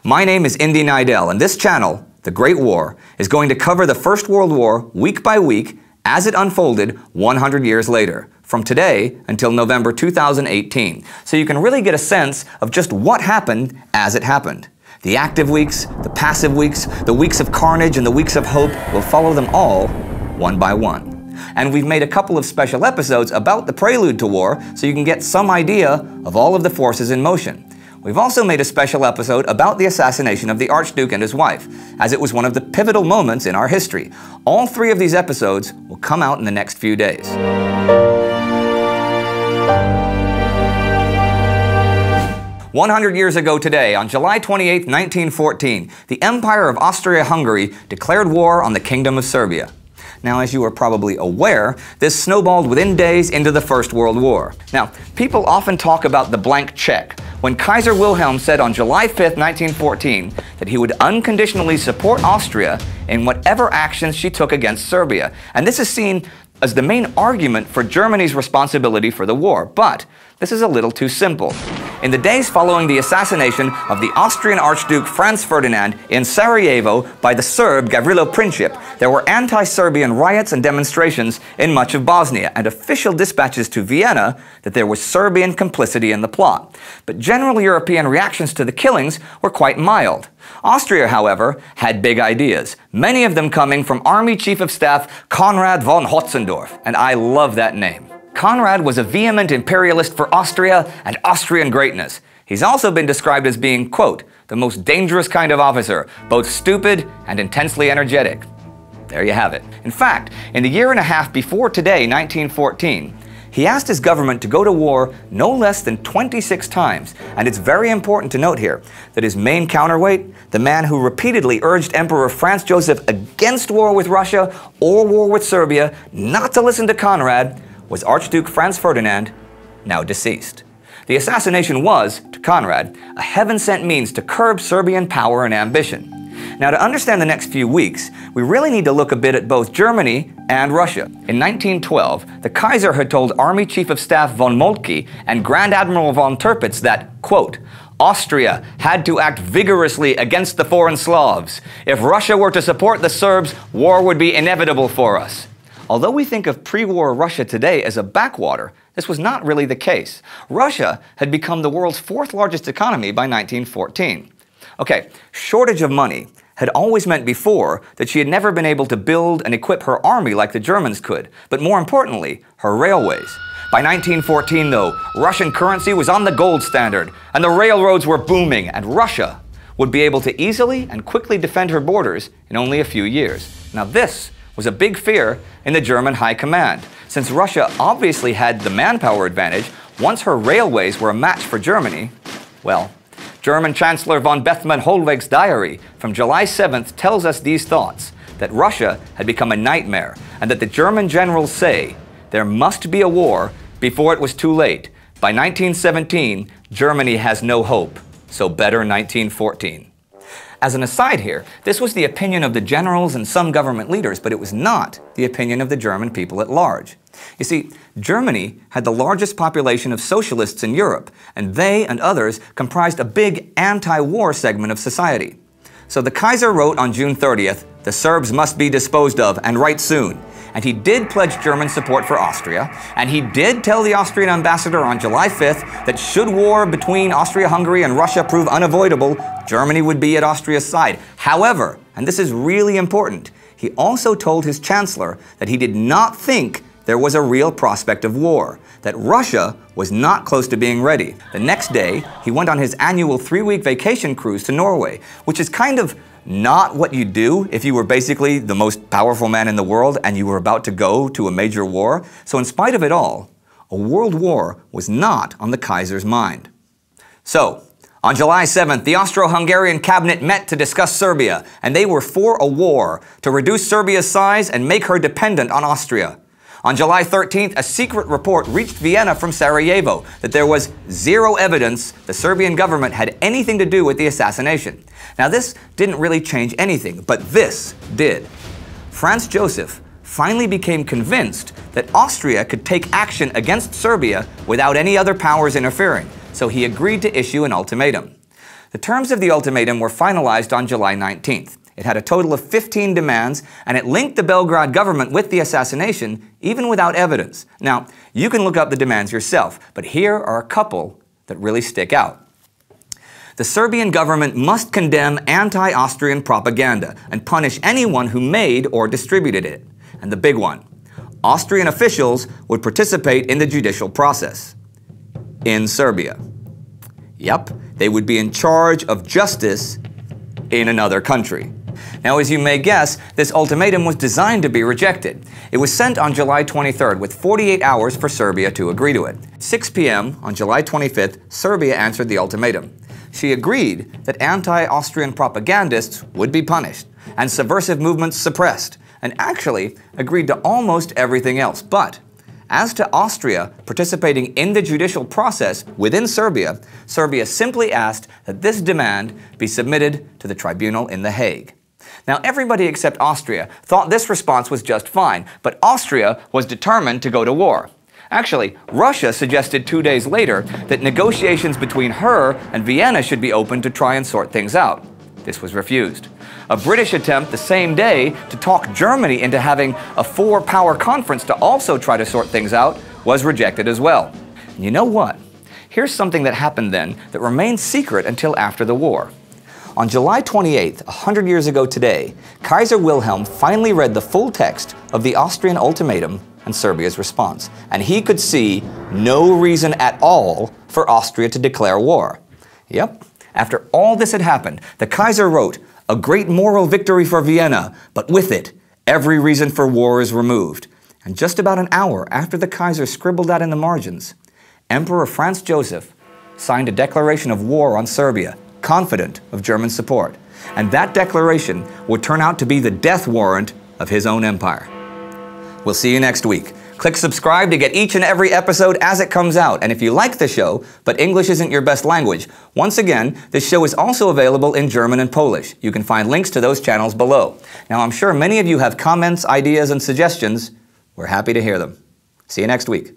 My name is Indy Neidell, and this channel, The Great War, is going to cover the First World War week by week as it unfolded 100 years later, from today until November 2018, so you can really get a sense of just what happened as it happened. The active weeks, the passive weeks, the weeks of carnage, and the weeks of hope, we'll follow them all one by one. And we've made a couple of special episodes about the prelude to war so you can get some idea of all of the forces in motion. We've also made a special episode about the assassination of the Archduke and his wife, as it was one of the pivotal moments in our history. All three of these episodes will come out in the next few days. 100 years ago today, on July 28, 1914, the Empire of Austria-Hungary declared war on the Kingdom of Serbia. Now, as you are probably aware, this snowballed within days into the First World War. Now, people often talk about the blank check, when Kaiser Wilhelm said on July 5, 1914, that he would unconditionally support Austria in whatever actions she took against Serbia. And this is seen as the main argument for Germany's responsibility for the war. But this is a little too simple. In the days following the assassination of the Austrian Archduke Franz Ferdinand in Sarajevo by the Serb Gavrilo Princip, there were anti-Serbian riots and demonstrations in much of Bosnia, and official dispatches to Vienna that there was Serbian complicity in the plot. But general European reactions to the killings were quite mild. Austria, however, had big ideas, many of them coming from Army Chief of Staff Konrad von Hotzendorf, and I love that name. Konrad was a vehement imperialist for Austria and Austrian greatness. He's also been described as being, quote, the most dangerous kind of officer, both stupid and intensely energetic. There you have it. In fact, in the year and a half before today, 1914, he asked his government to go to war no less than 26 times, and it's very important to note here that his main counterweight, the man who repeatedly urged Emperor Franz Joseph against war with Russia or war with Serbia not to listen to Konrad, was Archduke Franz Ferdinand, now deceased. The assassination was, to Konrad, a heaven-sent means to curb Serbian power and ambition. Now, to understand the next few weeks, we really need to look a bit at both Germany and Russia. In 1912, the Kaiser had told Army Chief of Staff von Moltke and Grand Admiral von Tirpitz that, quote, Austria had to act vigorously against the foreign Slavs. If Russia were to support the Serbs, war would be inevitable for us. Although we think of pre-war Russia today as a backwater, this was not really the case. Russia had become the world's fourth largest economy by 1914. Okay, shortage of money had always meant before that she had never been able to build and equip her army like the Germans could, but more importantly, her railways. By 1914, though, Russian currency was on the gold standard, and the railroads were booming, and Russia would be able to easily and quickly defend her borders in only a few years. Now this was a big fear in the German high command, since Russia obviously had the manpower advantage. Once her railways were a match for Germany, well, German Chancellor von Bethmann-Hollweg's diary from July 7th tells us these thoughts, that Russia had become a nightmare, and that the German generals say there must be a war before it was too late. By 1917, Germany has no hope, so better 1914. As an aside here, this was the opinion of the generals and some government leaders, but it was not the opinion of the German people at large. You see, Germany had the largest population of socialists in Europe, and they and others comprised a big anti-war segment of society. So the Kaiser wrote on June 30th, the Serbs must be disposed of, and right soon. And he did pledge German support for Austria, and he did tell the Austrian ambassador on July 5th that should war between Austria-Hungary and Russia prove unavoidable, Germany would be at Austria's side. However, and this is really important, he also told his chancellor that he did not think there was a real prospect of war, that Russia was not close to being ready. The next day, he went on his annual 3-week vacation cruise to Norway, which is kind of not what you do if you were basically the most powerful man in the world and you were about to go to a major war. So in spite of it all, a world war was not on the Kaiser's mind. So, on July 7th, the Austro-Hungarian cabinet met to discuss Serbia, and they were for a war to reduce Serbia's size and make her dependent on Austria. On July 13th, a secret report reached Vienna from Sarajevo that there was zero evidence the Serbian government had anything to do with the assassination. Now, this didn't really change anything, but this did. Franz Joseph finally became convinced that Austria could take action against Serbia without any other powers interfering, so he agreed to issue an ultimatum. The terms of the ultimatum were finalized on July 19th. It had a total of 15 demands, and it linked the Belgrade government with the assassination, even without evidence. Now, you can look up the demands yourself, but here are a couple that really stick out. The Serbian government must condemn anti-Austrian propaganda and punish anyone who made or distributed it. And the big one, Austrian officials would participate in the judicial process in Serbia. Yep, they would be in charge of justice in another country. Now, as you may guess, this ultimatum was designed to be rejected. It was sent on July 23rd with 48 hours for Serbia to agree to it. 6 p.m. on July 25th, Serbia answered the ultimatum. She agreed that anti-Austrian propagandists would be punished and subversive movements suppressed, and actually agreed to almost everything else. But as to Austria participating in the judicial process within Serbia, Serbia simply asked that this demand be submitted to the tribunal in The Hague. Now, everybody except Austria thought this response was just fine, but Austria was determined to go to war. Actually, Russia suggested 2 days later that negotiations between her and Vienna should be opened to try and sort things out. This was refused. A British attempt the same day to talk Germany into having a four-power conference to also try to sort things out was rejected as well. And you know what? Here's something that happened then that remained secret until after the war. On July 28th, 100 years ago today, Kaiser Wilhelm finally read the full text of the Austrian ultimatum and Serbia's response, and he could see no reason at all for Austria to declare war. Yep, after all this had happened, the Kaiser wrote, "A great moral victory for Vienna, but with it, every reason for war is removed." And just about an hour after the Kaiser scribbled that in the margins, Emperor Franz Joseph signed a declaration of war on Serbia, confident of German support. And that declaration would turn out to be the death warrant of his own empire. We'll see you next week. Click subscribe to get each and every episode as it comes out. And if you like the show, but English isn't your best language, once again, this show is also available in German and Polish. You can find links to those channels below. Now, I'm sure many of you have comments, ideas, and suggestions. We're happy to hear them. See you next week.